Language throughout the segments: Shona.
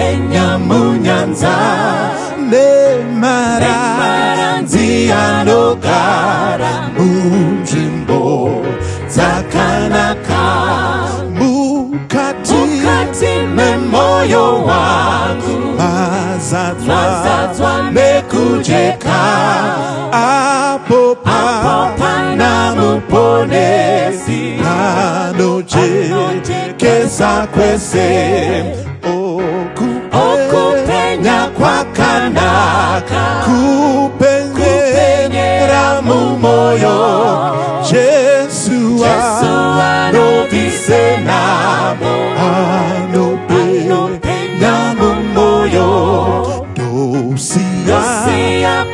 penya munyanza nemaranzi anogara munzvimbo dzakanaka mukati memoyo wangu mazadzwa nekujeka apo pana muponesi anojekesa kwese okupenya kwakanaka kupenyera mumoyo Jesu anobvise namo anopenya mumoyo dosiya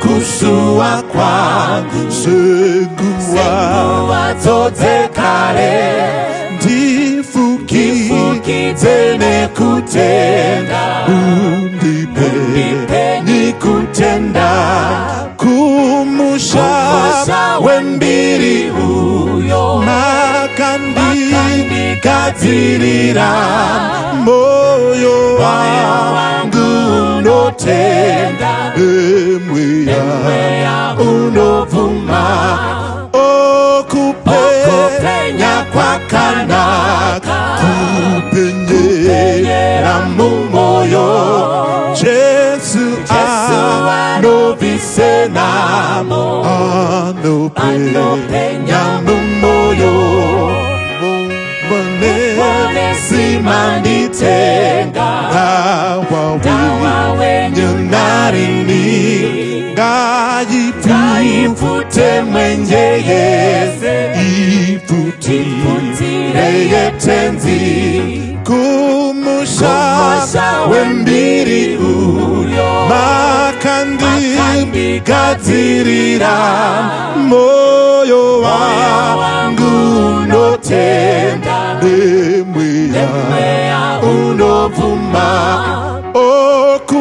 kusua kwangu senguwa dzodzekare ndifukidze nekutenda undipe nikutenda kumusha wembiri uyo makandikadzirira moyo wangu unotenda emweya unovuma okupenya kwakanaka kupenyera mumoyo Jesu anobvise namo anopenya mumoyo simanditenga dawa wenyu narini ngaipute mwenye yeze iputire yetenzi kumusha wembiri uyo makandikadzirira moyo wangu unotenda nemweya unovuma okupenya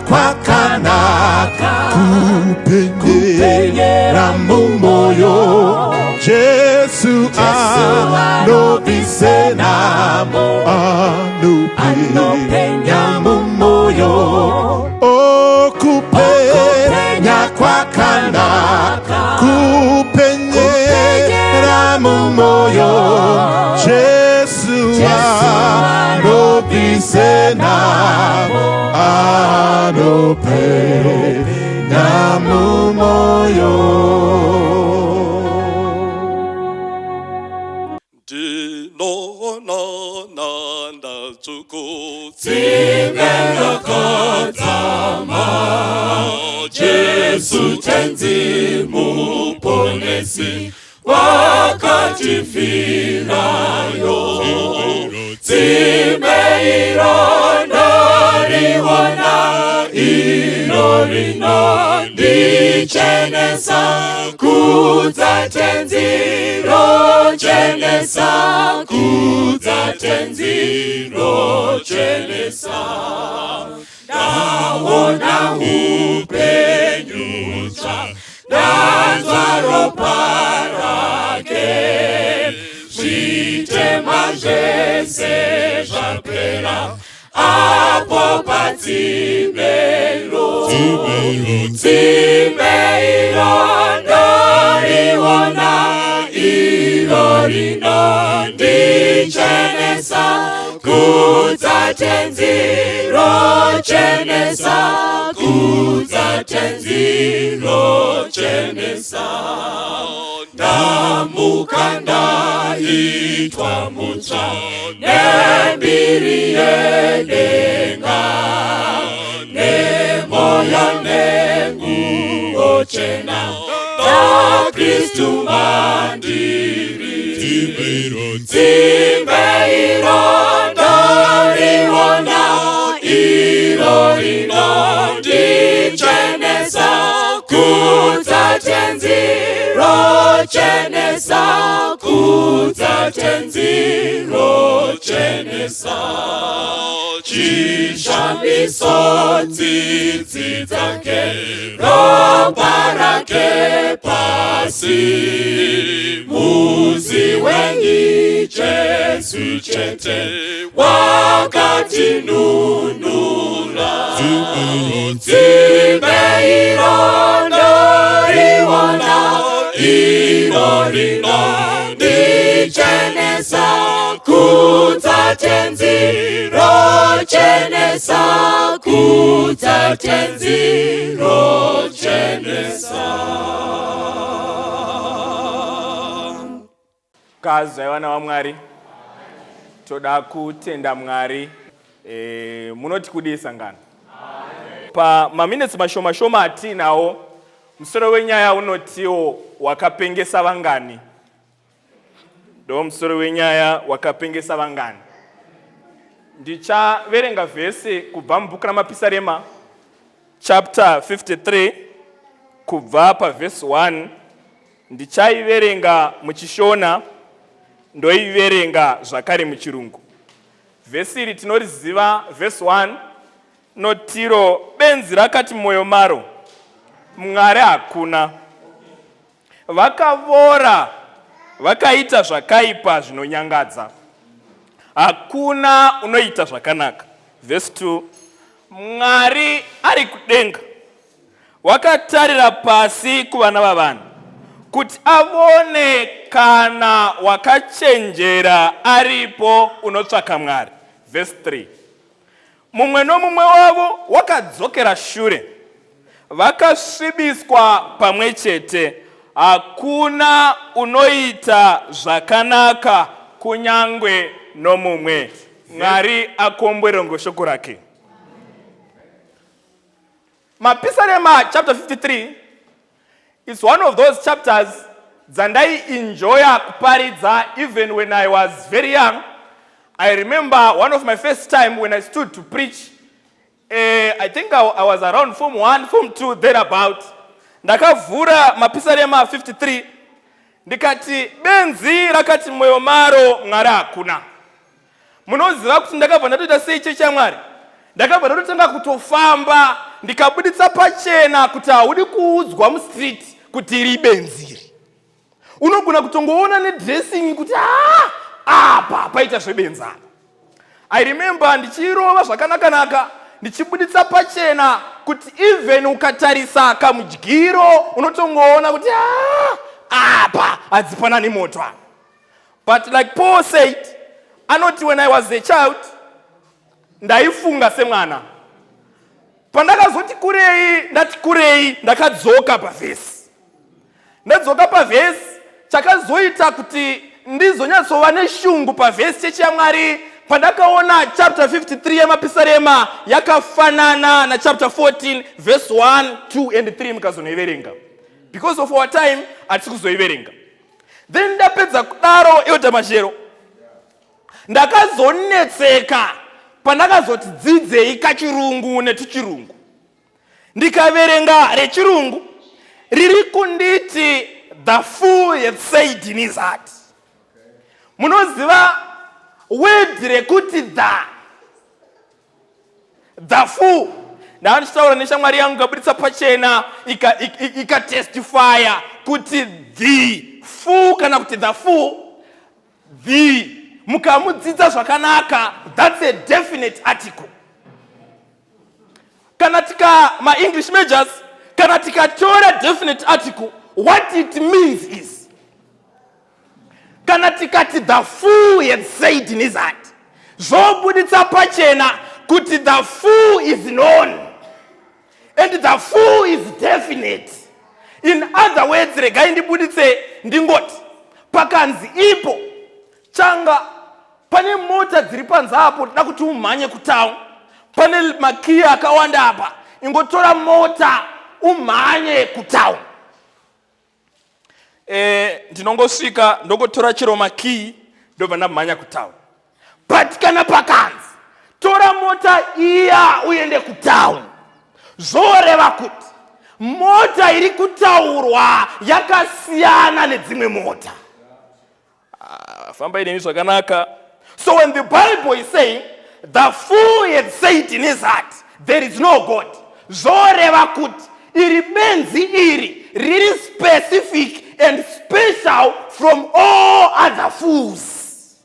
kwakanaka kupenyera mumoyo Jesu anobvise namo anopenya mumoyo okupenya kwakanaka kupenyera mumoyo Jesu anobvise namo anopenya mumoyo Zimelokotama Jesu tenzi muponesi wakati filayo Zimeirondoriwana irorino dichenesa kudzatenziro chenesa kudzatenziro chenesa ndaona upenyutsva ndanzwa ropa rake zvitema zvese zvapera apo padzimeiro dzimeiro ndoriona iro rinondichenesa kudzatenziro chenesa kudzatenziro chenesa ndamuka ndaitwa mutsva nembiri yedenga nemoyo nenguo chena naKristu mandiri dzimeiro ndoriona iro rinondichenesa kudzatenziro chenesa kudzatenziro chenesa chishamiso tsitsi dzake ropa rake pasi muzi wenyu Jesu chete wakati rinunula zimeironda ino rinondichenesa kutatenzi rochenesa kutatenzi rochenesa. Kazi vana wa Mwari toda kutenda Mwari munoti kudisa ngana pa maminutes mashoma atinawo musoro wenyaya unotiwo wakapengesa vangani do musoro wenyaya wakapengesa vangani. Ndichaverenga vhesi kubva mubhuku raMapisarema chapter 53 kubva pavhesi 1. Ndichaiverenga muchishona ndoiverenga zvakare muchirungu. Vhesi iri tinoriziva, vhesi 1 notiro benzi rakati mumwoyo maro Mwari hakuna, vakavora vakaita zvakaipa zvinonyangadza, hakuna unoita zvakanaka. Vhesi 2 Mwari ari kudenga wakatarira pasi kuvana vavanhu kuti avone kana wakachenjera aripo unotsvaka Mwari. Vhesi 3 mumwe nomumwe wavo wakadzokera shure, vakasvibiswa pamwe chete, hakuna unoita zvakanaka kunyangwe nomumwe. Mwari akomboere shoko rake. Mapisarema chapter 53 is one of those chapters dzandai enjoya kuparidza even when I was very young. I remember one of my first time when I stood to preach, I think I was around Form 1, Form 2, thereabout. Ndakavhura Mapisarema 53, ndikati benzi rakati mwoyo maro Mwari hakuna. Munoziva kuti ndakabva ndatoita sei chechi yaMwari? Ndakabva ndatotanga kutofamba ndikabuditsa pachena kuti haudi kuudzwa mustreet kuti iri benziri. Unogona kutongoona nedressing kuti apa paita zvebenzana. I remember ndichirova zvakanaka ndichibuditsa pachena kuti even ukatarisa kamudyiro unotongoona kuti apa hadzipanani moto. But like Paul said, anoti when I was a child ndaifunga semwana. Pandakazoti kurei ndati kurei ndakadzoka pavhesi. Ndadzoka pavhesi chakazoita kuti ndizonyatsova neshungu pavhesi chechi yaMwari pandakaona chapter 53 yeMapisarema yakafanana na chapter 14 verse 1, 2 and 3 mukazonoiverenga. Because of our time hatisi kuzoiverenga. Then ndapedza kudaro yota mashero ndakazonetseka pandakazoti dzidzei kachirungu netuchirungu. Ndikaverenga rechirungu riri kunditi the fool had said in his heart. Munoziva word rekuti the fool. Ndava ndichitaura neshamwari yangu ikabuditsa pachena ikatestifya kuti the fool kana kuti the fool, the mukamudzidza zvakanaka, that's a definite article. Kana tika ma-English majors, kana tikatora definite article, what it means is, kana tikati the fool had said in his heart, zvobuditsa pachena kuti the fool is known and the fool is definite. In other words, regai ndibuditse ndingoti pakanzi ipo changa pane mota dziri panze apo toda kuti umhanye kutown, pane makiya akawanda apa, ingotora mota umhanye kutown. Ndinongosvika ndogotora chero makiyi ndobva ndamhanya kutown. But kana pakanzi tora mota iya uende kutown, zvoreva kuti mota iri kutaurwa yakasiyana nedzimwe mota. Fambai nemi zvakanaka. So when the Bible is saying the fool had said in his heart there is no God, zvoreva kuti iri benzi iri riri specific and special from all other fools.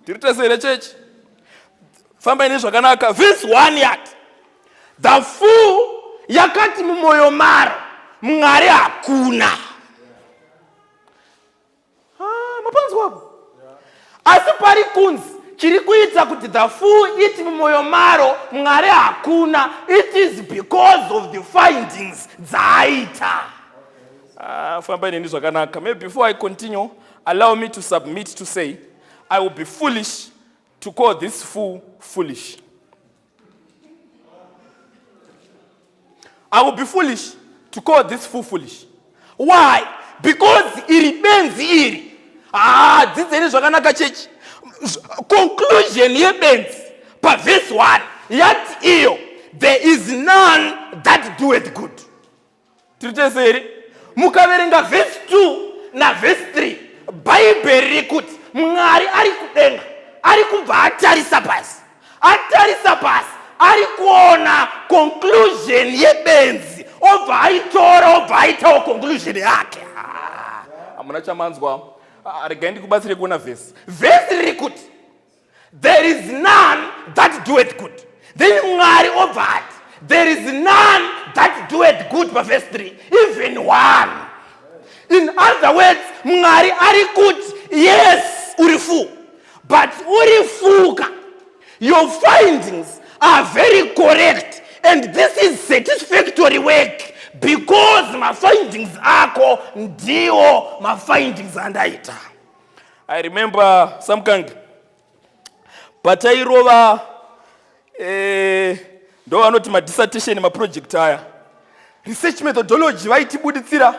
Tirita say the church, Famba ini zvakanaka. Verse 1 yati. The fool yakati mumoyo maro Mwari hakuna. Mapanzi wapo. Asi pari kunzi chiri kuita kuti the fool iti mumoyo maro Mwari hakuna. It is because of the findings dzaita. Famba ini zvakanaka. Maybe before I continue, allow me to submit to say, I will be foolish to call this fool foolish. I will be foolish to call this fool foolish. Why? Because iri benzi iri. This is zvakanaka church. Conclusion ye benzi pa verse 1. Yet iyo, there is none that doeth good. Tiricheseri. Mukaverenga verse 2 na verse 3. Bible rikuti Mwari ari kudenga. Ari kubva atarisa pasi. Atarisa pasi. Ari kuona conclusion yebenzi. Obva aitora, obva aitawo conclusion yake. Amuna chamanzwa. Regaindi kubatsire kuona verse. Verse rikuti. There is none that doeth good. Then Mwari obva ati. There is none that doeth good pa verse 3. Even one. In other words, Mwari ari kuti, yes, urifu. But urifuka. Your findings are very correct. And this is satisfactory work. Because my findings ako ndiwo my findings andaita. I remember some kind. Patairova ndo anoti ma dissertation ma project haya. Research methodology vaitibuditsira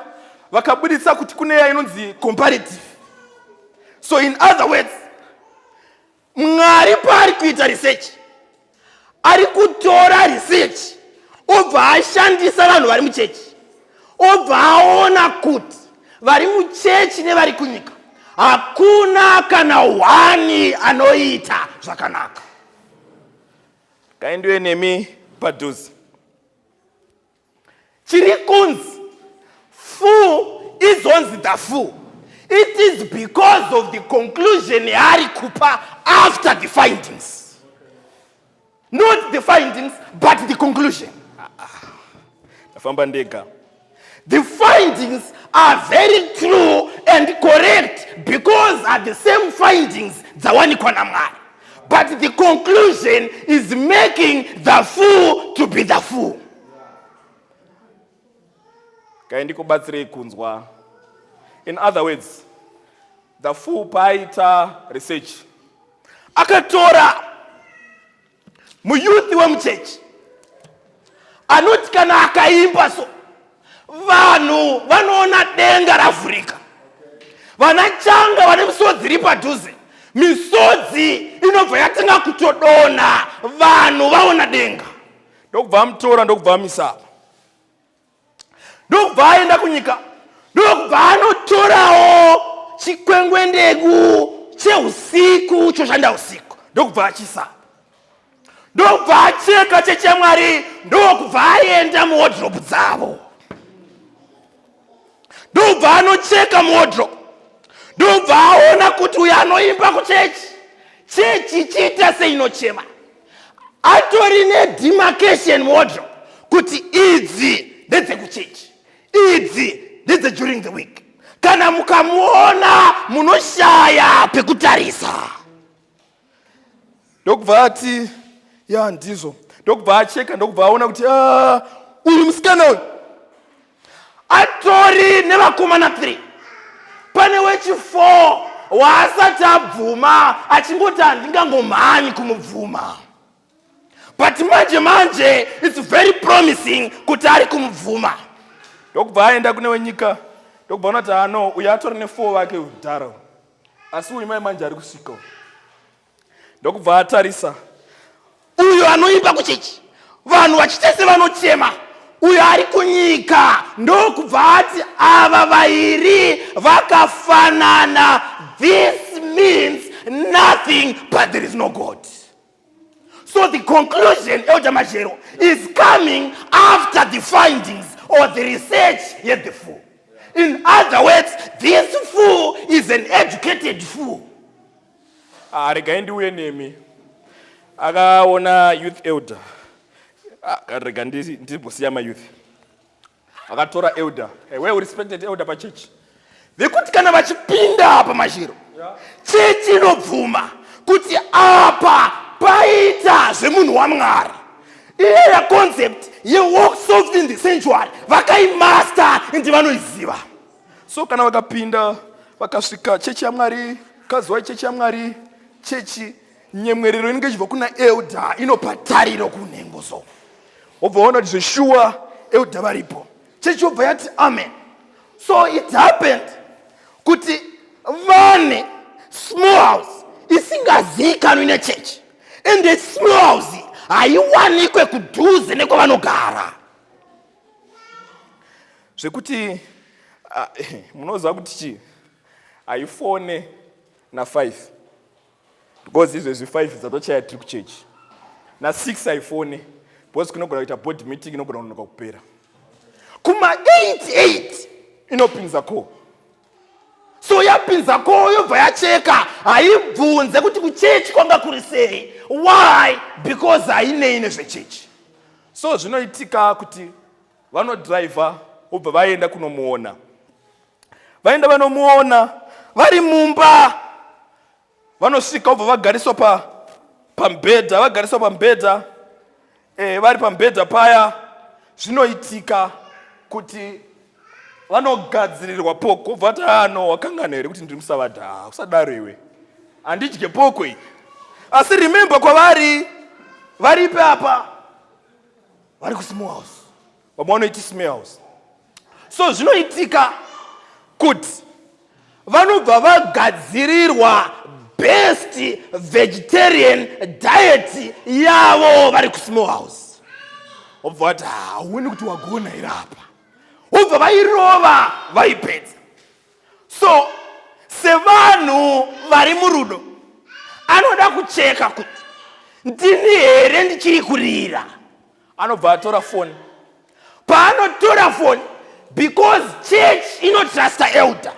vakabuditsa kuti kuneya inonzi comparative. So in other words, Mwari pari kuita research. Ari kutora research. Obva ashandisa vanhu vari muchechi. Obva aona kuti vari muchechi nevari kunyika hakuna kana wani anoita zvakanaka. Kaendiwe nemi padhuze. Chiri kunzi fool is only the fool. It is because of the conclusion yaari kupa after the findings. Not the findings, but the conclusion. The findings are very true and correct because are the same findings zawani kona Mwari. But the conclusion is making the fool to be the fool. In other words, the fool paita research. Akatora muyuthi wa mchechi. Anoti kana akaimba so. Vanhu vanoona denga raAfrica. Vanachanga vane misodzi iri padhuze. Misodzi inobva yatenga kutodona. Vanhu vaona denga. Ndokubva amutora ndokubva amisa. Ndokubva aenda kunyika. Ndokubva anotorawo chikwengwendeku cheusiku choshanda usiku. Ndokubva achisa. Ndokubva acheka chechemwari. Ndokubva aenda muwardrobe dzavo. Ndokubva anocheka muwardrobe. Ndokubva aona kuti uyo anoimba kuchechi. Chechi chiita seinochema. Atori nedemarcation muwardrobe kuti idzi ndedzekuchechi. Idzi ndedze during the week. Kana mukamuona munoshaya pekutarisa. Ndokubva ati ya ndizo. Ndokubva acheka ndokubva aona kuti uyu musikana uyu atori nevakomana 3. Pane wechi4 waasati abvuma achingoti handingangomhanyi kumubvuma. But manje it's very promising kuti ari kumubvuma. Ndokubva aenda kune wenyika. Ndokubva unati uyu atori ne4 vake udhara. Asi uyu mai manje ari kusvika. Ndokubva atarisa. Uyu anoimba kuchechi. Vanhu vachitese vanochema. Uyu ari kunyika. Ndokubva ati ava vairi vakafanana. This means nothing but there is no God. So the conclusion, Elder Majero, is coming after the findings or the research yet the fool. In other words, this fool is an educated fool. Regaindi uye nemi. akaona youth elder. Akarega ndibosiya ma youth. Akatora elder. Where respected elder pa church. Vekuti kana vachipinda apa mashiro. Church inobvuma kuti apa paita zvemunhu waMwari. Iya concept ye walk soft in the sanctuary vakaimaster ndi vanoiziva. So kana vakapinda vakasvika chechi yaMwari, kazwa chechi yaMwari, chechi nyemwerero inenge ichibva kuna elder inopa tariro kunhengo so. Obva waona kuti zveshuwa elder varipo. Chechi yobva yati amen. So it happened kuti vane small house isingazivikanwi nechechi. And the small house haiwanikwe kudhuze nekwavanogara. Zvekuti munoziva kuti chi haifone na5 because izvezvi 5 dzatochaya tiri kuchechi na6 haifone because kunogona kuita board meeting inogona kunonoka kupera. Kuma 8 inopinza ko. So yapinza ko yobva yacheka haibvunze kuti kuchechi kwanga kuri sei. Why? Because hainei nezvechechi. So zvinoitika kuti vanodriver obva vaenda kunomuona. Vaenda vanomuona vari mumba. Vanosvika obva vagariswa pambedha, vagariswa pambedha. Vari pambedha paya zvinoitika kuti vanogadzirirwa poko. Obva ati ano wakangana here kuti ndiri musavadha. Usadaro iwe. Handidye poko iyi. Asi remember kwavari varipe apa vari kusmall house. Vamwanoiti small house. So zvinoitika kuti vanobva vagadzirirwa best vegetarian diet yavo vari kusmall house. Obva vati hauoni kuti wagona here apa. Obva vairova vaipedza. So sevanhu vari murudo anoda kucheka kuti ndini here ndichiri kurira. Anobva atora phone. Paanotora phone, because church inotrusta elder,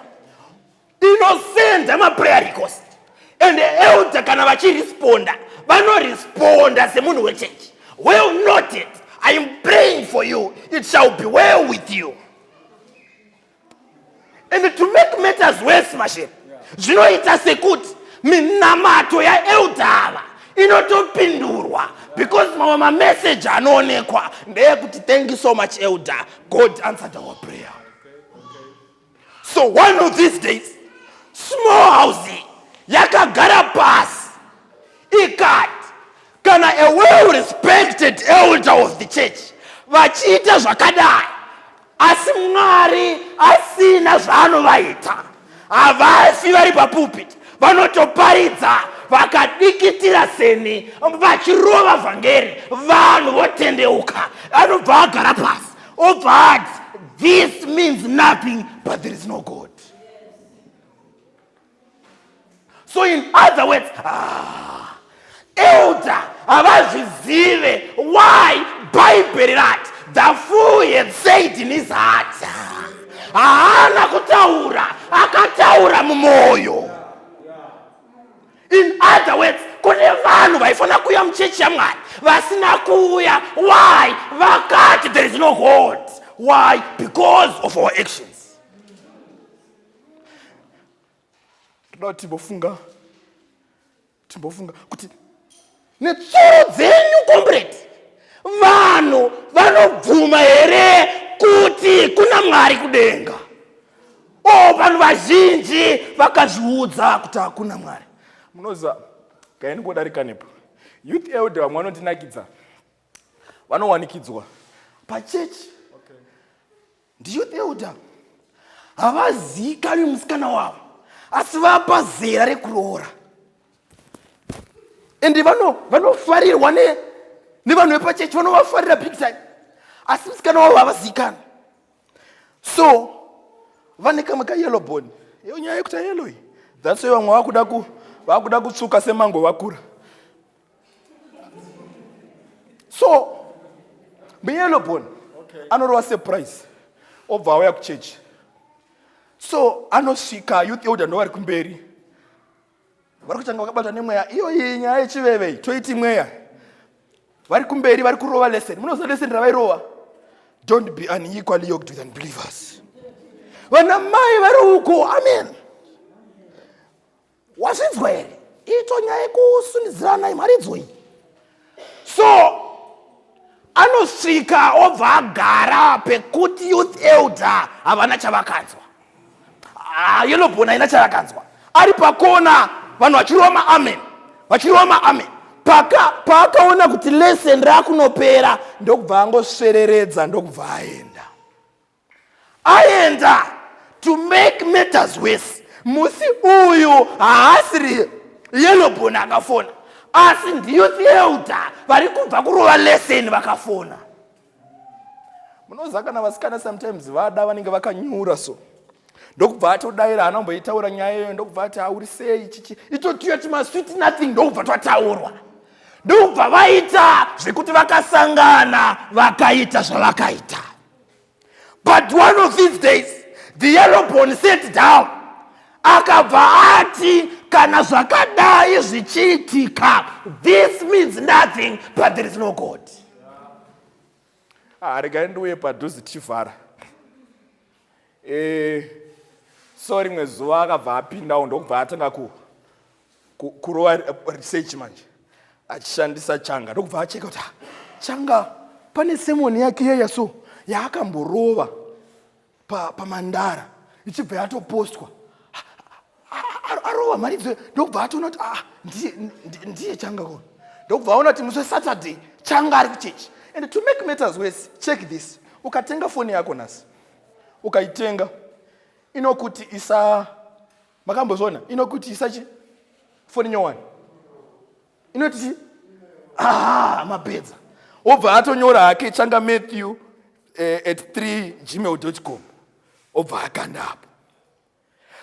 inosenda maprayer request, and the elder kana vachiresponda vanoresponda semunhu wechurch. Well noted, I am praying for you, it shall be well with you. And to make matters worse, mashe, zvinoita sekuti minamato ya elder ava inotopindurwa because mama message anoonekwa ndeyekuti thank you so much elder, God answered our prayer. So one of these days small house yakagara pasi ikati kana a well respected elder of the church vachiita zvakadai asi Mwari asina zvaanovaita, havafi vari papulpit vanotoparidza vakadikitira seni vachirova vhangeri vanhu votendeuka. Anobva agara pasi obva ati this means nothing but there is no God. So in other words, elder havazvizive why Bible rati the fool had said in his heart. Haana kutaura, akataura mumoyo. In other words, kune vanhu vaifana kuuya muchechi yaMwari vasina kuuya. Why? Vakati there is no God. Why? Because of our actions. Toda timbofunga kuti netsoro dzenyu comrade vanhu vanobvuma here kuti kuna Mwari kudenga. Vanhu vazhinji vakazviudza kuti hakuna Mwari. Munoza kaini kudarika nepo youth elder vamwe vanondinakidza vanowanikidzwa pachechi. Ndi youth elder havazivikanwi musikana wavo asi vapa zera rekuroora, ende vanofarirwa nevanhu vepachechi vanovafarira big time, asi musikana wavo havazivikanwi. So vane kamwe kayellow bone. Iyo nyaya yekuti yellow iyi, that's why vamwe vakuda kutsuka semango vakura. So muyellow bone anorova surprise obva auya kuchechi. So anosvika youth elder ndovari kumberi vari kutanga vakabatwa nemweya iyo iyi nyaya yechiveve toiti mweya vari kumberi vari kurova lesson. Munoziva lesson ravairova, don't be unequally yoked with unbelievers. Vana mai vari uko, amen, wazvinzwa here? Ito nyaya yekusunidzirana imharidzo iyi. So anosvika obva agara pekuti youth elder havana chavakanzwa, Yellowbone haina chavakanzwa, ari pakona vanhu vachirova amen, vachirova amen. Paakaona kuti lesson rakunopera ndokubva angosvereredza ndokubva aenda. To make matters worse, musi uyu haasiri Yellowbone akafona, asi ndiyouth elder vari kubva kurova lesson vakafona. Munoziva kana vasikana sometimes vada vanenge vakanyura so ndokubva atodaira anomboitaura nyaya iyoyo ndokubva ati aurisei chichi itotiyo timasweet nothing ndokubva twataurwa ndokubva vaita zvekuti vakasangana vakaita zvavakaita. But one of these days the Yellowbone sat down akabva ati kana zvakadai zvichiitika, this means nothing but there is no God. Regai ndiuye padhuze tichivhara. So rimwe zuva akabva apindawo ndokubva atanga kurova research manje achishandisa changa ndokubva acheka kuti changa pane semoni yake yeya so yaakamborova pamandara ichibva yatopostwa arova mharidzo ndokubva atoona kuti ndiye changa kona ndokubva aona kuti musi weSaturday changa ari kuchechi. And to make matters worse, check this, ukatenga foni yako nasi ukaitenga inokuti isa makambozona inokuti isachi foni nyowani inoti mapedza obva atonyora hake changa Matthew at 3gmail.com obva akanda apo.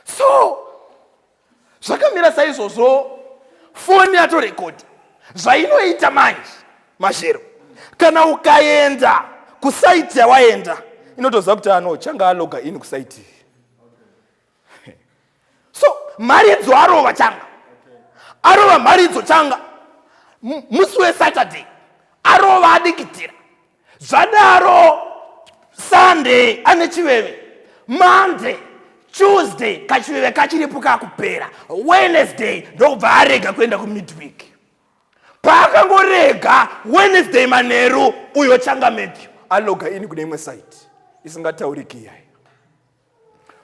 So zvakamira saizvozvo foni yatorekodha zvainoita manje mashero. Kana ukaenda kusaiti yawaenda inotoziva kuti changa aloga in kusaiti. So mharidzo arova changa, arova mharidzo changa musi weSaturday arova adikitira zvadaro. Sunday ane chiveve, Monday, Tuesday kachiveve kachiripo kakupera, Wednesday ndokubva arega kuenda kumidweek. Paakangorega Wednesday manheru uyo changa Matthew aloga ini kune imwe site isingatauriki iyai.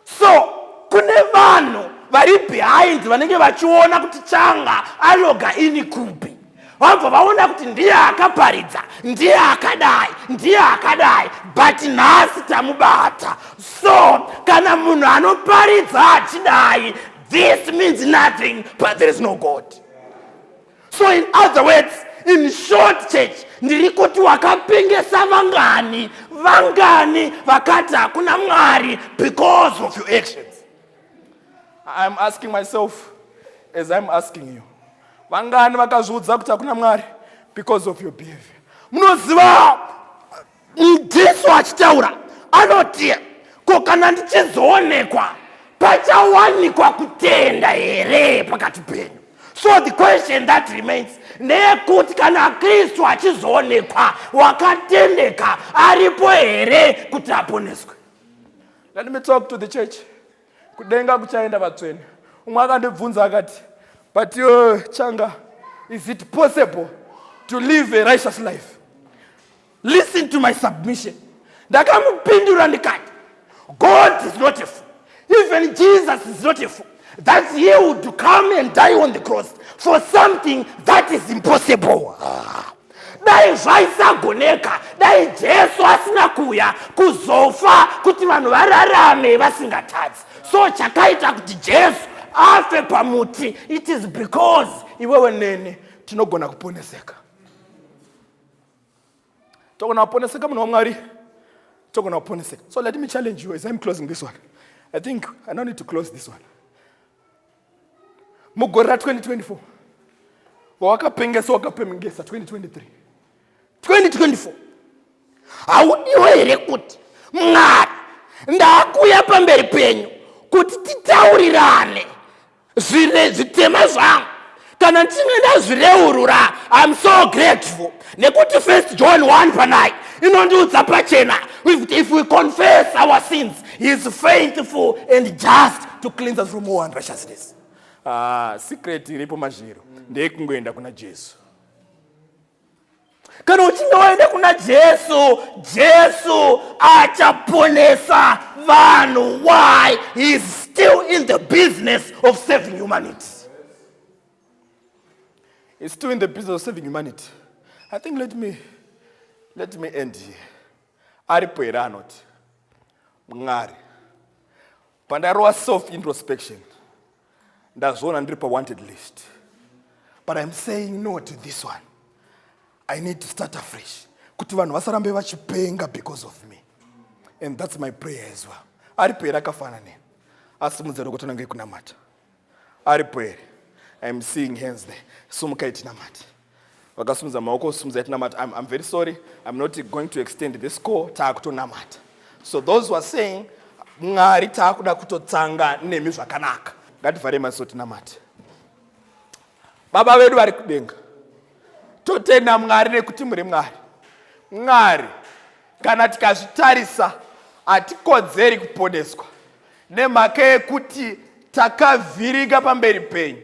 So kune vanhu vari behind vanenge vachiona kuti changa aloga ini kupi, vabva vaona kuti ndiye akaparidza, ndiye akadai, but nhasi tamubata. So kana munhu anoparidza achidai, this means nothing but there is no God. So in other words, in short church, ndiri kuti wakapengesa vangani vakati hakuna Mwari because of your actions. I'm asking myself as I'm asking you, vangani vakazviudza kuti hakuna Mwari because of your behavior? Munoziva Jesu achitaura anoti ko kana ndichizoonekwa pachawanikwa kutenda here pakati penyu. So the question that remains, ndeyekuti kana Kristu achizoonekwa wakatendeka aripo here kuti aponeswe. Let me talk to the church. Kudenga kuchaenda vatsvene. Umwe akandibvunza akati, but changa, is it possible to live a righteous life? Listen to my submission. Ndakamupindura ndikati, God is not a fool. Even Jesus is not a fool. That he would come and die on the cross for something that is impossible. Dai zvaisagoneka, dai Jesu asina kuuya kuzofa kuti vanhu vararame vasingatadzi. So chakaita kuti Jesu afe pamuti, it is because iwewe nene tinogona kuponeseka. Togona kuponeseka munhu waMwari. Togona kuponeseka. So let me challenge you as I'm closing this one. I think I don't need to close this one. Mugora 2024. Wakapengesa wakapengesa 2023. 2024. Audiwe here kuti Mwari ndakuya pamberi penyu kuti titaurirane zvitema zvangu kana ndichinge ndazvireurura. I'm so grateful nekuti 1 John 1:9 inondiudza pachena, if we confess our sins, he is faithful and just to cleanse us from all unrighteousness. Secret iripo mazviro ndekungoenda kuna Jesu. Kana uchinge waenda kuna Jesu, Jesu achaponesa vanhu. Why? He is still in the business of saving humanity. He's still in the business of saving humanity. I think let me end here. Aripo here anoti Mwari pandarowa self introspection ndazoona ndiri pa wanted list, but I'm saying no to this one. I need to start afresh kuti vanhu vasarambe vachipenga because of me, and that's my prayer as well. Aripo here akafana neni asimudze rokotana ngekunamata. Aripo here. I'm seeing hands there. Sumuka itinamata. Vakasumudza maoko sumudza itinamata. I'm very sorry. I'm not going to extend this call. Taakutonamata. So those who are saying Mwari taakuda kutotsanga nemi zvakanaka, ngativhare maziso tinamate. Baba vedu vari kudenga, totenda Mwari nekuti muri Mwari. Mwari, kana tikazvitarisa hatikodzeri kuponeswa nemhaka yekuti takavhirika pamberi penyu,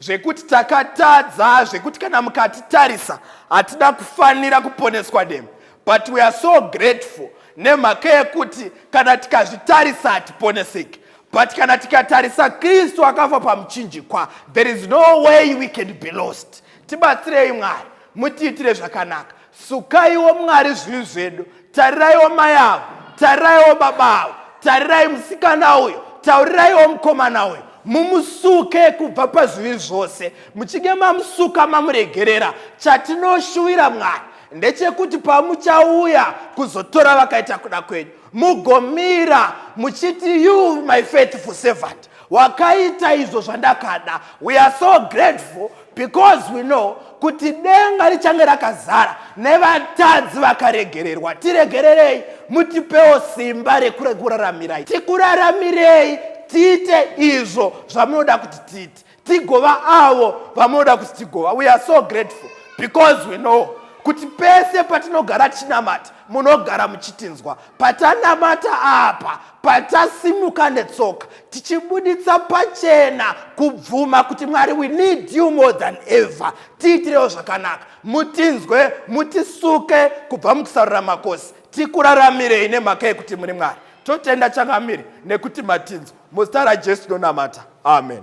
zvekuti takatadza, zvekuti kana mukatitarisa hatida kufanira kuponeswa demo. But we are so grateful nemhaka yekuti kana tikazvitarisa hatiponeseki, but kana tikatarisa Kristu akafa pamuchinjikwa, there is no way we can be lost. Tibatsirei Mwari, mutiitire zvakanaka. Sukaiwo Mwari zvivi zvedu, tariraiwo mai avo, tariraiwo baba avo, tarirai musikana uyo, tauriraiwo mukomana uyo, mumusuke kubva pazvivi zvose. Muchinge mamusuka mamuregerera, chatinoshuwira Mwari ndechekuti pamuchauya kuzotora vakaita kuda kwenyu, mugomira muchiti, you my faithful servant, wakaita izvo zvandakada. We are so grateful because we know kuti denga richange rakazara nevatadzi vakaregererwa. Tiregererei, mutipewo simba rekuraramirai, tikuraramirei, tiite izvo zvamunoda kuti tiite, tigova avo vamunoda kuti tigova. We are so grateful because we know kuti pese patinogara tichinamata munogara muchitinzwa. Patanamata apa, patasimuka netsoka, tichibuditsa pachena kubvuma kuti Mwari, we need you more than ever. Tiitirewo zvakanaka, mutinzwe, mutisuke kubva mukusarura makosi, tikuraramirei nemhaka yekuti muri Mwari. Totenda changamiri nekuti matinzwa. Muzita raJesu ndonamata. Amen.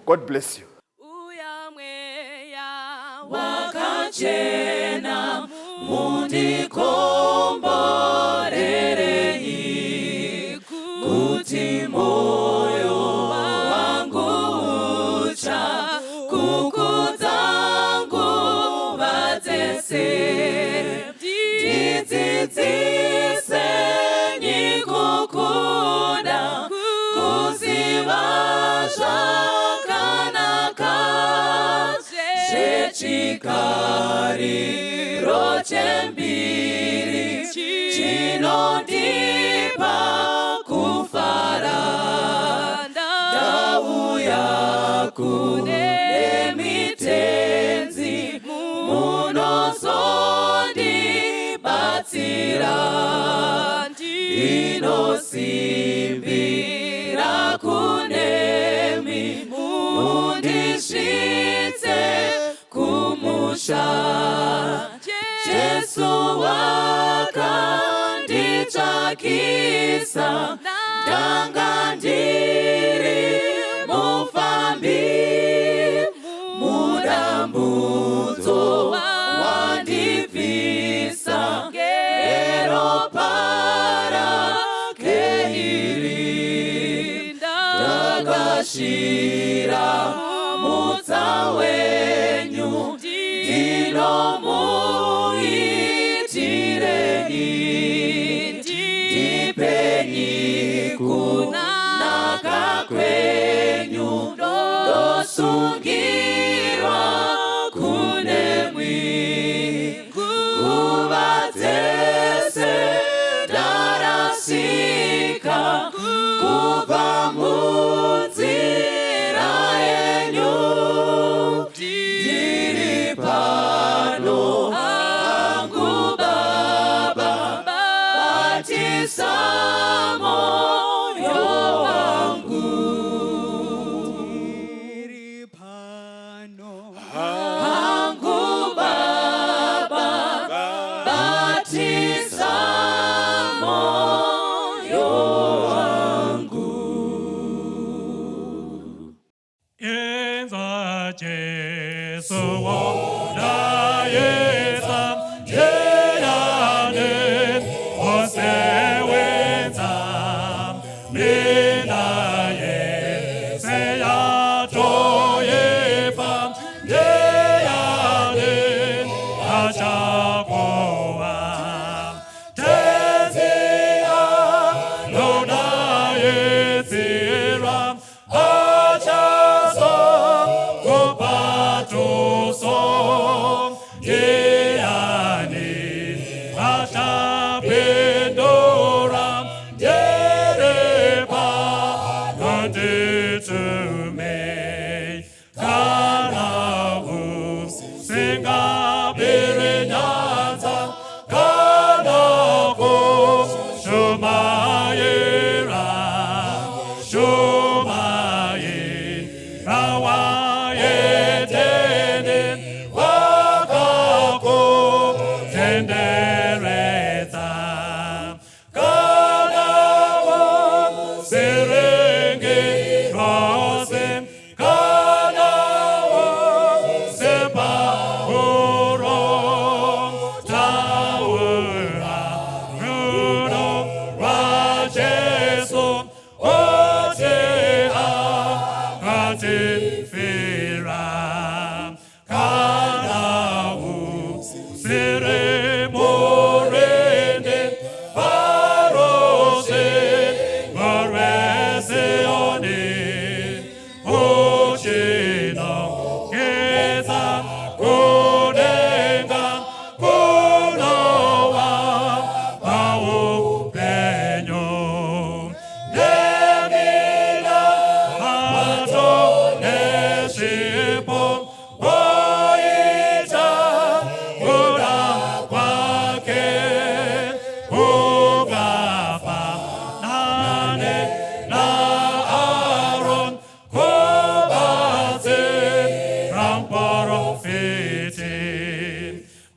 God bless you. Wakachena mundikomborerei, kuti moyo wangu ucha kukudza nguva dzese. Ndidzidzise kukuda, kuziva zvakanaka, chikariro chembiri chinondipa kufara. Ndauya kune mitenzi munozondibatsira, ndinosimbira kunemi mundisvitse kumusha. Jesu wakanditsvakisa, ndanga ndiri mufambi, mudambudzo wandibvisa, ngeropa rake iri ndakashira mutsa wenyu, ndinomuitirei, ndipeni kunaka kwenyu, ndosungirwa kunemwi. Nguva dzese ndarasika kubva munzira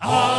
Amen.